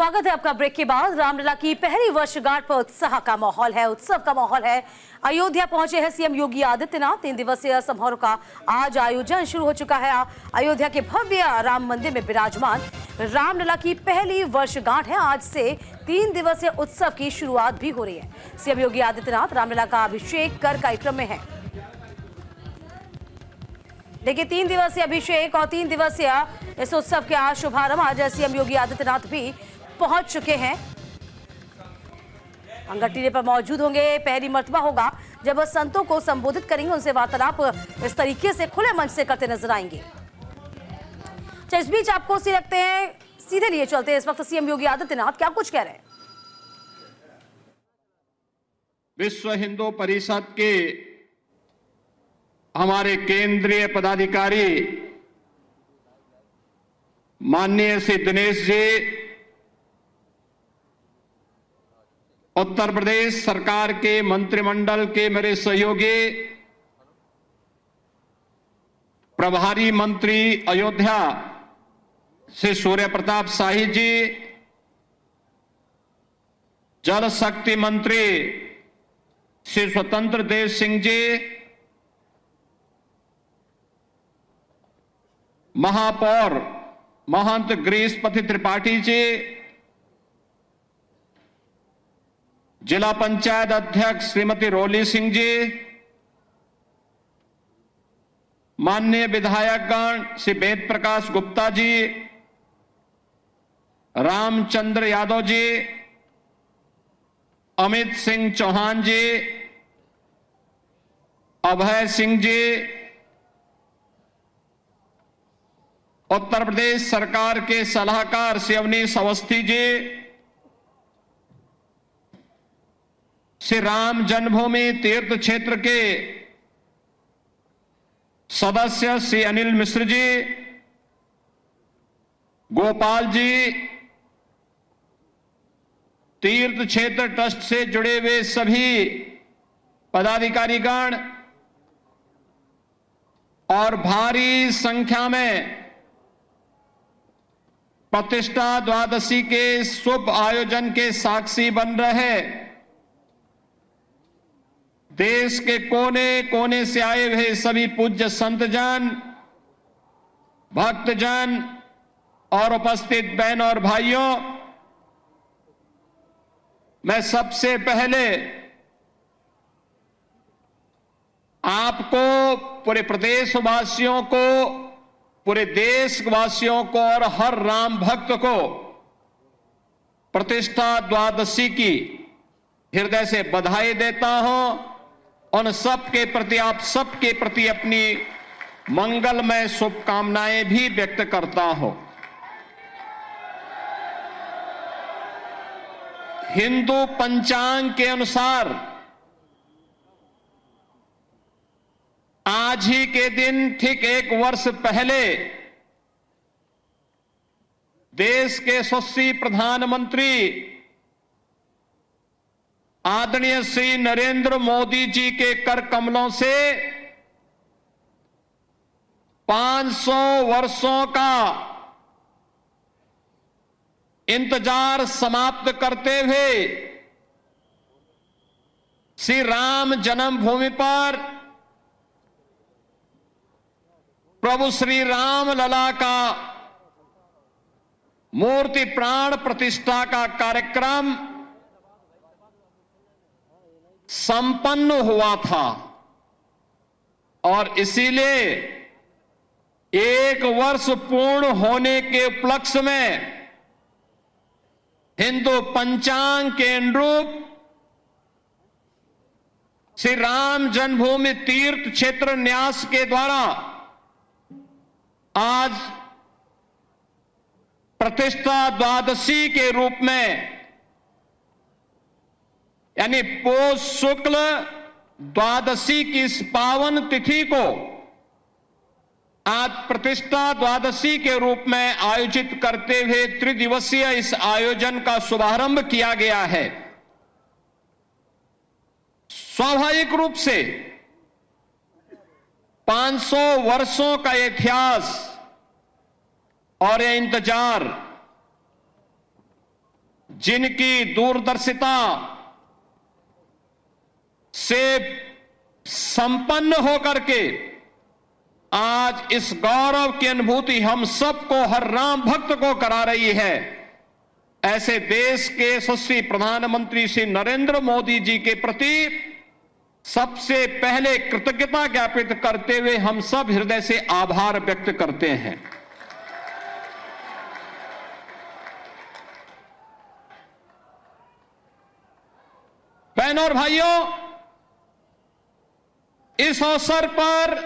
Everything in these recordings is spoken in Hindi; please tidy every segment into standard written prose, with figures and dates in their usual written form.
स्वागत है आपका ब्रेक के बाद। रामलला की पहली वर्षगांठ पर उत्साह का माहौल है, उत्सव का माहौल है। अयोध्या पहुंचे हैं सीएम योगी आदित्यनाथ। 3 दिवसीय समारोह का आज आयोजन शुरू हो चुका है। अयोध्या के भव्य राम मंदिर में विराजमान रामलला की पहली वर्षगांठ है। आज से 3 दिवसीय उत्सव की शुरुआत भी हो रही है। सीएम योगी आदित्यनाथ रामलला का अभिषेक कर कार्यक्रम में है। देखिए, 3 दिवसीय अभिषेक और 3 दिवसीय इस उत्सव के आज शुभारंभ आज सीएम योगी आदित्यनाथ भी पहुंच चुके हैं। अंगटीले पर मौजूद होंगे। पहली मर्तबा होगा जब वह संतों को संबोधित करेंगे, उनसे वार्तालाप इस तरीके से खुले मंच से करते नजर आएंगे। इस बीच आपको सी लगते हैं, सीधे लिए चलते हैं। इस वक्त सीएम योगी आदित्यनाथ क्या कुछ कह रहे हैं। विश्व हिंदू परिषद के हमारे केंद्रीय पदाधिकारी माननीय श्री दिनेश जी, उत्तर प्रदेश सरकार के मंत्रिमंडल के मेरे सहयोगी प्रभारी मंत्री अयोध्या श्री सूर्य प्रताप शाही जी, जल शक्ति मंत्री श्री स्वतंत्र देव सिंह जी, महापौर महंत गिरीशपति त्रिपाठी जी, जिला पंचायत अध्यक्ष श्रीमती रोली सिंह जी, माननीय विधायकगण श्री वेद प्रकाश गुप्ता जी, रामचंद्र यादव जी, अमित सिंह चौहान जी, अभय सिंह जी, उत्तर प्रदेश सरकार के सलाहकार श्री अवनीश अवस्थी जी, श्री राम जन्मभूमि तीर्थ क्षेत्र के सदस्य श्री अनिल मिश्र जी, गोपाल जी, तीर्थ क्षेत्र ट्रस्ट से जुड़े हुए सभी पदाधिकारीगण और भारी संख्या में प्रतिष्ठा द्वादशी के शुभ आयोजन के साक्षी बन रहे देश के कोने कोने से आए हुए सभी पूज्य संतजन, भक्तजन और उपस्थित बहन और भाइयों, मैं सबसे पहले आपको, पूरे प्रदेशवासियों को, पूरे देशवासियों को और हर राम भक्त को प्रतिष्ठा द्वादशी की हृदय से बधाई देता हूं। उन सबके प्रति, आप सबके प्रति अपनी मंगलमय शुभकामनाएं भी व्यक्त करता हूं। हिंदू पंचांग के अनुसार आज ही के दिन ठीक 1 वर्ष पहले देश के यशस्वी प्रधानमंत्री आदरणीय श्री नरेंद्र मोदी जी के कर कमलों से 500 वर्षों का इंतजार समाप्त करते हुए श्री राम जन्मभूमि पर प्रभु श्री राम लला का मूर्ति प्राण प्रतिष्ठा का कार्यक्रम संपन्न हुआ था और इसीलिए 1 वर्ष पूर्ण होने के उपलक्ष्य में हिंदू पंचांग के अनुरूप श्री राम जन्मभूमि तीर्थ क्षेत्र न्यास के द्वारा आज प्रतिष्ठा द्वादशी के रूप में, यानी पौष शुक्ल द्वादशी की इस पावन तिथि को आज प्रतिष्ठा द्वादशी के रूप में आयोजित करते हुए त्रिदिवसीय इस आयोजन का शुभारंभ किया गया है। स्वाभाविक रूप से 500 वर्षों का इतिहास और यह इंतजार जिनकी दूरदर्शिता से संपन्न होकर के आज इस गौरव की अनुभूति हम सबको, हर राम भक्त को करा रही है, ऐसे देश के यशस्वी प्रधानमंत्री श्री नरेंद्र मोदी जी के प्रति सबसे पहले कृतज्ञता ज्ञापित करते हुए हम सब हृदय से आभार व्यक्त करते हैं। बहनों और भाइयों, इस अवसर पर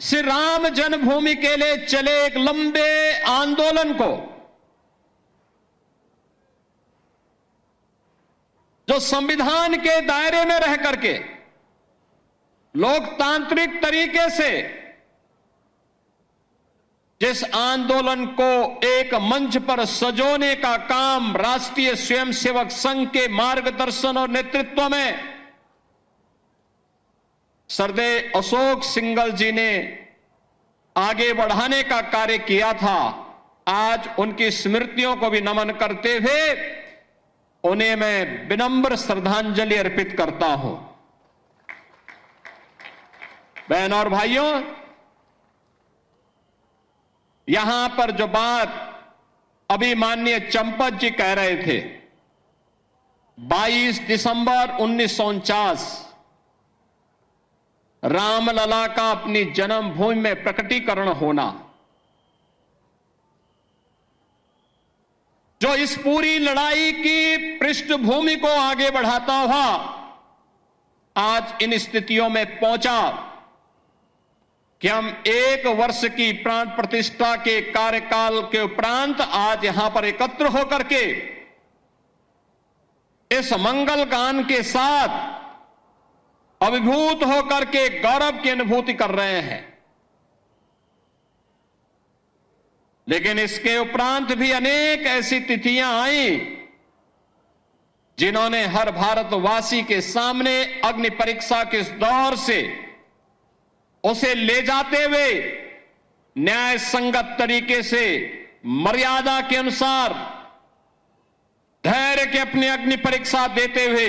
श्री राम जन्मभूमि के लिए चले एक लंबे आंदोलन को, जो संविधान के दायरे में रह करके लोकतांत्रिक तरीके से जिस आंदोलन को एक मंच पर सजोने का काम राष्ट्रीय स्वयंसेवक संघ के मार्गदर्शन और नेतृत्व में सरदेव अशोक सिंघल जी ने आगे बढ़ाने का कार्य किया था, आज उनकी स्मृतियों को भी नमन करते हुए उन्हें मैं विनम्र श्रद्धांजलि अर्पित करता हूं। बहनों और भाइयों, यहां पर जो बात अभी माननीय चंपत जी कह रहे थे, 22 दिसंबर 1949 रामलला का अपनी जन्मभूमि में प्रकटीकरण होना, जो इस पूरी लड़ाई की पृष्ठभूमि को आगे बढ़ाता हुआ आज इन स्थितियों में पहुंचा कि हम 1 वर्ष की प्राण प्रतिष्ठा के कार्यकाल के उपरांत आज यहां पर एकत्र होकर के इस मंगल गान के साथ अभिभूत होकर के गौरव की अनुभूति कर रहे हैं। लेकिन इसके उपरांत भी अनेक ऐसी तिथियां आई जिन्होंने हर भारतवासी के सामने अग्नि परीक्षा के इस दौर से उसे ले जाते हुए न्याय संगत तरीके से मर्यादा के अनुसार धैर्य की अपनी अग्नि परीक्षा देते हुए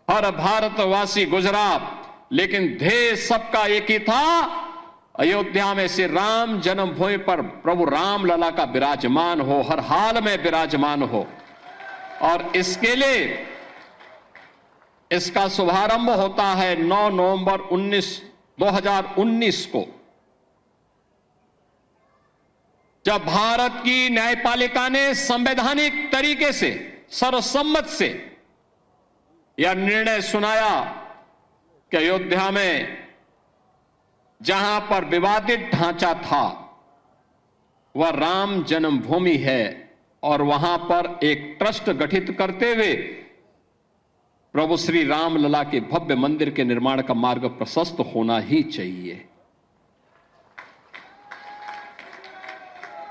हर भारतवासी गुजरा। लेकिन ध्येय सबका एक ही था, अयोध्या में श्री राम जन्मभूमि पर प्रभु राम लला का विराजमान हो, हर हाल में विराजमान हो। और इसके लिए इसका शुभारंभ होता है 9 नवंबर 2019 को, जब भारत की न्यायपालिका ने संवैधानिक तरीके से सर्वसम्मत से यह निर्णय सुनाया कि अयोध्या में जहां पर विवादित ढांचा था वह राम जन्मभूमि है और वहां पर एक ट्रस्ट गठित करते हुए प्रभु श्री राम लला के भव्य मंदिर के निर्माण का मार्ग प्रशस्त होना ही चाहिए।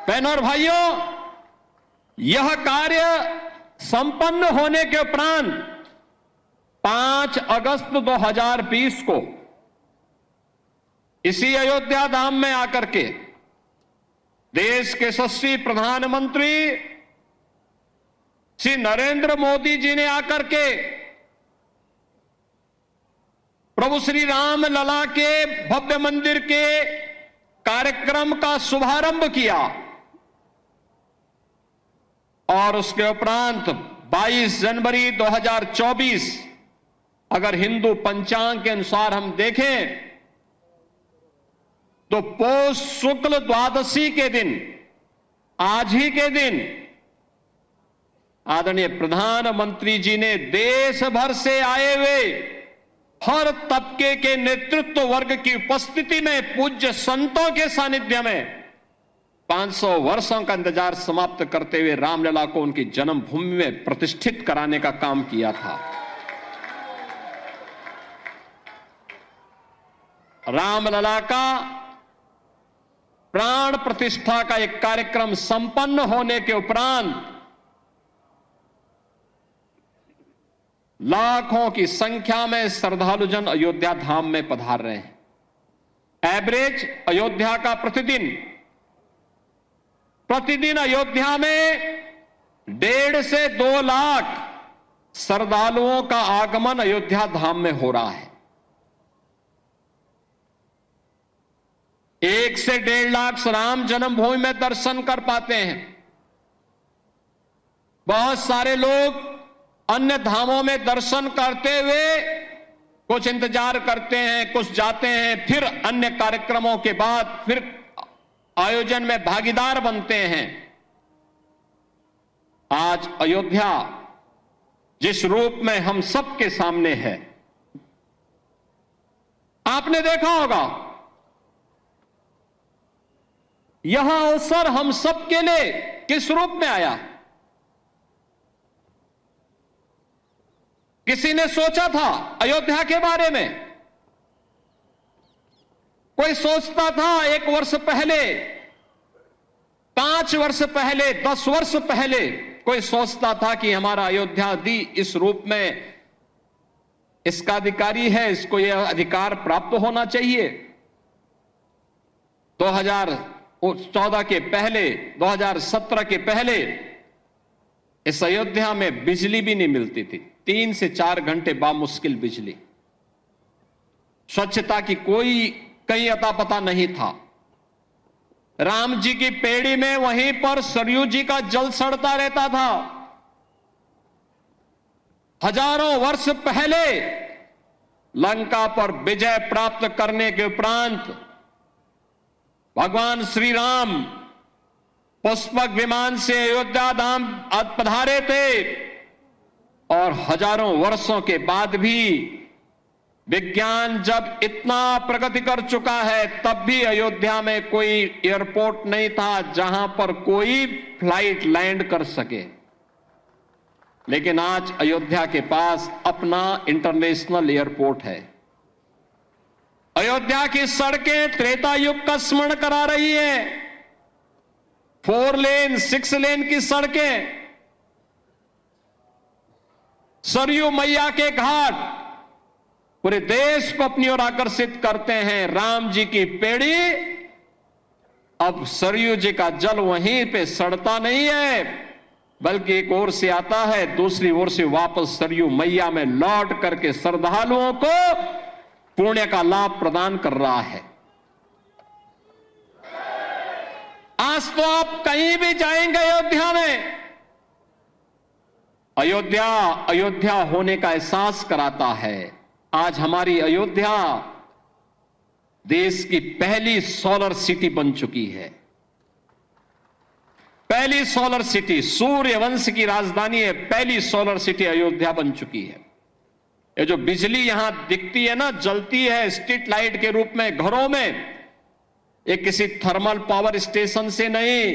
बहनों और भाइयों, यह कार्य संपन्न होने के उपरांत 5 अगस्त 2020 को इसी अयोध्या धाम में आकर के देश के यशस्वी प्रधानमंत्री श्री नरेंद्र मोदी जी ने आकर के प्रभु श्री राम लला के भव्य मंदिर के कार्यक्रम का शुभारंभ किया और उसके उपरांत 22 जनवरी 2024 अगर हिंदू पंचांग के अनुसार हम देखें तो पौष शुक्ल द्वादशी के दिन, आज ही के दिन आदरणीय प्रधानमंत्री जी ने देश भर से आए हुए हर तबके के नेतृत्व वर्ग की उपस्थिति में पूज्य संतों के सानिध्य में 500 वर्षों का इंतजार समाप्त करते हुए रामलला को उनकी जन्मभूमि में प्रतिष्ठित कराने का काम किया था। रामलला का प्राण प्रतिष्ठा का एक कार्यक्रम संपन्न होने के उपरांत लाखों की संख्या में श्रद्धालुजन अयोध्या धाम में पधार रहे हैं। एवरेज अयोध्या का प्रतिदिन अयोध्या में 1.5 से 2 लाख श्रद्धालुओं का आगमन अयोध्या धाम में हो रहा है। 1 से 1.5 लाख राम जन्मभूमि में दर्शन कर पाते हैं। बहुत सारे लोग अन्य धामों में दर्शन करते हुए कुछ इंतजार करते हैं, कुछ जाते हैं, फिर अन्य कार्यक्रमों के बाद फिर आयोजन में भागीदार बनते हैं। आज अयोध्या जिस रूप में हम सबके सामने है, आपने देखा होगा, यह अवसर हम सबके लिए किस रूप में आया। किसी ने सोचा था अयोध्या के बारे में? कोई सोचता था 1 वर्ष पहले, 5 वर्ष पहले, 10 वर्ष पहले कोई सोचता था कि हमारा अयोध्या दी इस रूप में इसका अधिकारी है, इसको यह अधिकार प्राप्त होना चाहिए। 2014 के पहले, 2017 के पहले इस अयोध्या में बिजली भी नहीं मिलती थी। 3 से 4 घंटे बामुश्किल बिजली। स्वच्छता की कोई कहीं अता पता नहीं था। राम जी की पेड़ी में वहीं पर सरयू जी का जल सड़ता रहता था। हजारों वर्ष पहले लंका पर विजय प्राप्त करने के उपरांत भगवान श्री राम पुष्पक विमान से अयोध्या धाम पधारे थे, और हजारों वर्षों के बाद भी विज्ञान जब इतना प्रगति कर चुका है, तब भी अयोध्या में कोई एयरपोर्ट नहीं था जहां पर कोई फ्लाइट लैंड कर सके। लेकिन आज अयोध्या के पास अपना इंटरनेशनल एयरपोर्ट है। अयोध्या की सड़कें त्रेता युग का स्मरण करा रही है। 4 लेन, 6 लेन की सड़कें, सरयू मैया के घाट पूरे देश को अपनी ओर आकर्षित करते हैं। राम जी की पेड़ी, अब सरयू जी का जल वहीं पे सड़ता नहीं है, बल्कि एक ओर से आता है, दूसरी ओर से वापस सरयू मैया में लौट करके श्रद्धालुओं को पुण्य का लाभ प्रदान कर रहा है। आज तो आप कहीं भी जाएंगे अयोध्या में, अयोध्या अयोध्या होने का एहसास कराता है। आज हमारी अयोध्या देश की पहली सोलर सिटी बन चुकी है। पहली सोलर सिटी, सूर्य वंश की राजधानी है, पहली सोलर सिटी अयोध्या बन चुकी है। ये जो बिजली यहां दिखती है ना, जलती है स्ट्रीट लाइट के रूप में घरों में, ये किसी थर्मल पावर स्टेशन से नहीं,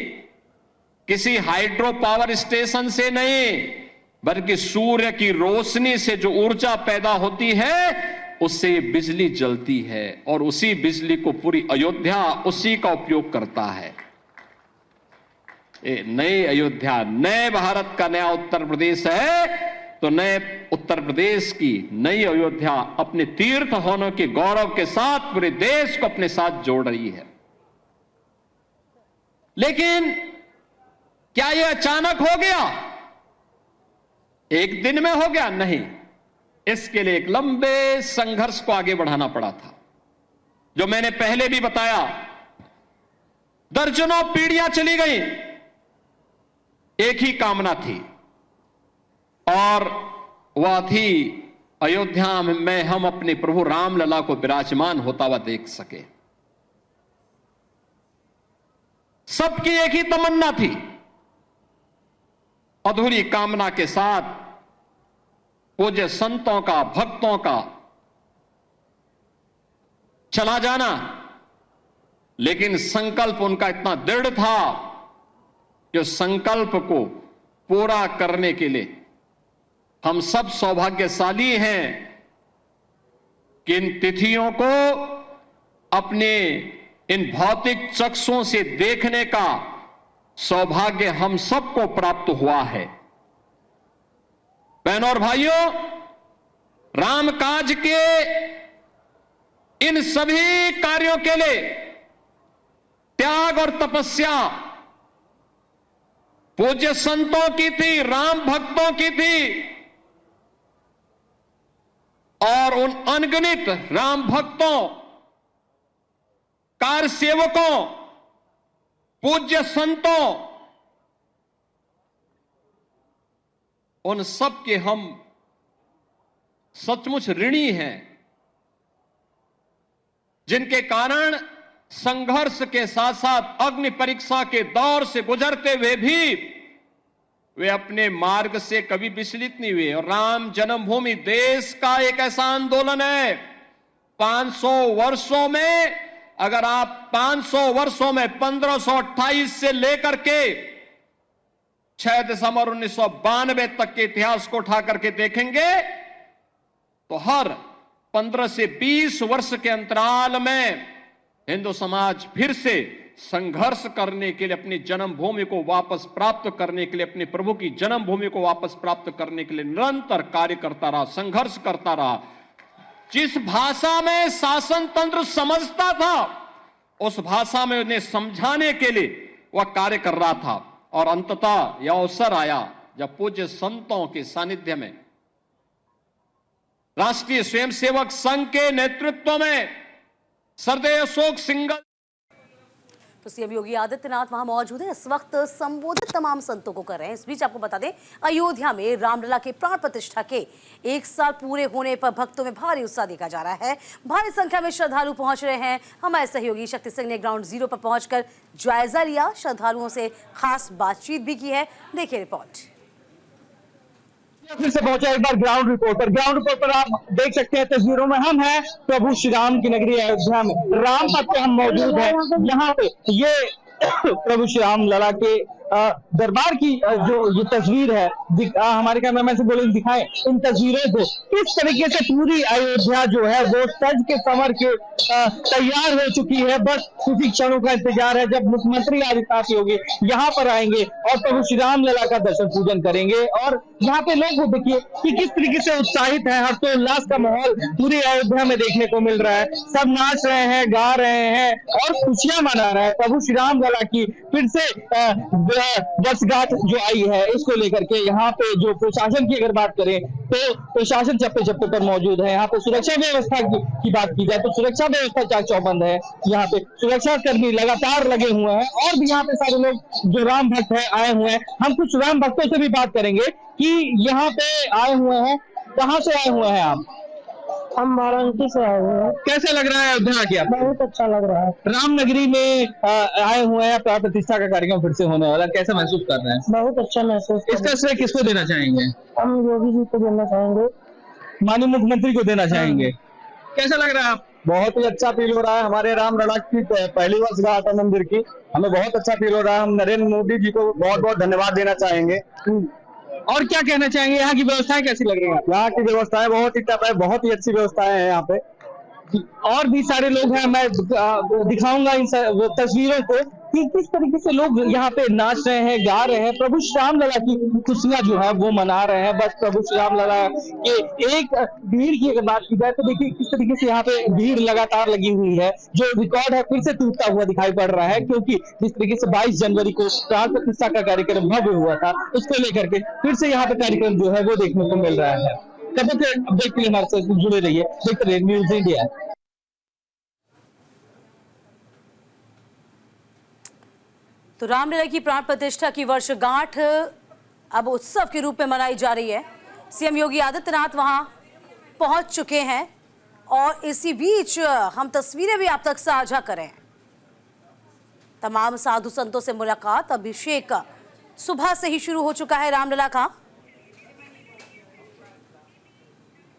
किसी हाइड्रो पावर स्टेशन से नहीं, बल्कि सूर्य की रोशनी से जो ऊर्जा पैदा होती है, उससे ये बिजली जलती है, और उसी बिजली को पूरी अयोध्या उसी का उपयोग करता है। ये नई अयोध्या, नए भारत का नया उत्तर प्रदेश है, तो नए उत्तर प्रदेश की नई अयोध्या अपने तीर्थ होने के गौरव के साथ पूरे देश को अपने साथ जोड़ रही है। लेकिन क्या यह अचानक हो गया? एक दिन में हो गया? नहीं। इसके लिए एक लंबे संघर्ष को आगे बढ़ाना पड़ा था। जो मैंने पहले भी बताया, दर्जनों पीढ़ियां चली गई, एक ही कामना थी, और वह थी अयोध्या में हम अपने प्रभु रामलला को विराजमान होता हुआ देख सके। सबकी एक ही तमन्ना थी। अधूरी कामना के साथ पूज्य संतों का, भक्तों का चला जाना, लेकिन संकल्प उनका इतना दृढ़ था कि उस संकल्प को पूरा करने के लिए हम सब सौभाग्यशाली हैं कि इन तिथियों को अपने इन भौतिक चक्षुओं से देखने का सौभाग्य हम सबको प्राप्त हुआ है। बहनों और भाइयों, रामकाज के इन सभी कार्यों के लिए त्याग और तपस्या पूज्य संतों की थी, राम भक्तों की थी। और उन अनगिनत राम भक्तों, कार सेवकों, पूज्य संतों, उन सब के हम सचमुच ऋणी हैं, जिनके कारण संघर्ष के साथ साथ अग्नि परीक्षा के दौर से गुजरते हुए भी वे अपने मार्ग से कभी विचलित नहीं हुए। और राम जन्मभूमि देश का एक ऐसा आंदोलन है, 500 वर्षों में, अगर आप 500 वर्षों में 1528 से लेकर के 6 दिसंबर 1992 तक के इतिहास को उठा करके देखेंगे तो हर 15 से 20 वर्ष के अंतराल में हिंदू समाज फिर से संघर्ष करने के लिए, अपनी जन्मभूमि को वापस प्राप्त करने के लिए, अपने प्रभु की जन्मभूमि को वापस प्राप्त करने के लिए निरंतर कार्य करता रहा, संघर्ष करता रहा। जिस भाषा में शासन तंत्र समझता था उस भाषा में उन्हें समझाने के लिए वह कार्य कर रहा था। और अंततः यह अवसर आया जब पूज्य संतों के सानिध्य में राष्ट्रीय स्वयंसेवक संघ के नेतृत्व में सरदेव अशोक सिंघल। तो सीएम योगी आदित्यनाथ वहां मौजूद हैं, इस वक्त संबोधित तमाम संतों को कर रहे हैं। इस बीच आपको बता दें, अयोध्या में रामलला के प्राण प्रतिष्ठा के 1 साल पूरे होने पर भक्तों में भारी उत्साह देखा जा रहा है। भारी संख्या में श्रद्धालु पहुंच रहे हैं। हमारे सहयोगी शक्ति सिंह ने ग्राउंड जीरो पर पहुंचकर जायजा लिया, श्रद्धालुओं से खास बातचीत भी की है। देखिए रिपोर्ट। फिर से पहुंचा एक बार ग्राउंड रिपोर्टर आप देख सकते हैं तस्वीरों में हम हैं प्रभु श्री राम की नगरी अयोध्या में। राम पथ पे हम मौजूद हैं। यहाँ पे ये प्रभु श्री राम लला के दरबार की जो ये तस्वीर है, हमारे कैमरामैन से बोले दिखाएं इन तस्वीरों को। किस तरीके से पूरी अयोध्या जो है वो सज के संवर के तैयार हो चुकी है। बस कुछ ही क्षणों का इंतजार है जब मुख्यमंत्री आदित्यनाथ योगी यहाँ पर आएंगे और प्रभु श्री राम लला का दर्शन पूजन करेंगे। और यहाँ पे लोग देखिए कि किस तरीके से उत्साहित है, हर्षोल्लास का माहौल पूरी अयोध्या में देखने को मिल रहा है। सब नाच रहे हैं, गा रहे हैं और खुशियां मना रहे हैं। प्रभु श्री राम लला की फिर से वर्षगांठ जो आई है इसको लेकर के यहाँ पे जो प्रशासन की अगर बात करें तो प्रशासन चप्पे चप्पे पर मौजूद है। यहाँ पे सुरक्षा व्यवस्था की बात की जाए तो सुरक्षा व्यवस्था चाक चौबंद है। यहाँ पे सुरक्षा कर्मी लगातार लगे हुए हैं और भी यहाँ पे सारे लोग जो राम भक्त है आए हुए हैं। हम कुछ राम भक्तों से भी बात करेंगे कि यहाँ पे आए हुए हैं, कहाँ से आए हुए हैं आप? हम वाराणसी से आए हुए हैं। कैसे लग रहा है अयोध्या की आपको? बहुत अच्छा लग रहा है। रामनगरी में आए हुए हैं, प्राण प्रतिष्ठा का कार्यक्रम फिर से होने वाला, कैसा महसूस कर रहे हैं? बहुत अच्छा महसूस। इसका श्रेय किसको देना चाहेंगे? हम योगी जी को देना चाहेंगे, माननीय मुख्यमंत्री को देना चाहेंगे। कैसा लग रहा है आप? बहुत ही अच्छा फील हो रहा है। हमारे राम लला की पहली वर्षगांठ है मंदिर की, हमें बहुत अच्छा फील हो रहा है। हम नरेंद्र मोदी जी को बहुत बहुत धन्यवाद देना चाहेंगे। और क्या कहना चाहेंगे, यहाँ की व्यवस्थाएं कैसी लग रही हैं? यहाँ की व्यवस्थाएं बहुत ही टफ है, बहुत ही अच्छी व्यवस्थाएं हैं यहाँ पे। और भी सारे लोग हैं, मैं दिखाऊंगा इन तस्वीरों को कि किस तरीके से लोग यहाँ पे नाच रहे हैं, गा रहे हैं, प्रभु श्री राम लला की खुशियां जो है वो मना रहे हैं। बस प्रभु श्री राम लला के एक भीड़ की अगर बात की जाए तो देखिए किस तरीके से यहाँ पे भीड़ लगातार लगी हुई है। जो रिकॉर्ड है फिर से टूटता हुआ दिखाई पड़ रहा है, क्योंकि जिस तरीके से 22 जनवरी को प्राण प्रतिष्ठा का कार्यक्रम भव्य हुआ था उसको लेकर के फिर से यहाँ पे कार्यक्रम जो है वो देखने को मिल रहा है। कब तक अपडेट के लिए हमारे साथ जुड़े रहिए, देखते रहिए न्यूज इंडिया। तो रामलला की प्राण प्रतिष्ठा की वर्षगांठ अब उत्सव के रूप में मनाई जा रही है। सीएम योगी आदित्यनाथ वहां पहुंच चुके हैं और इसी बीच हम तस्वीरें भी आप तक साझा करें। तमाम साधु संतों से मुलाकात, अभिषेक सुबह से ही शुरू हो चुका है रामलला का।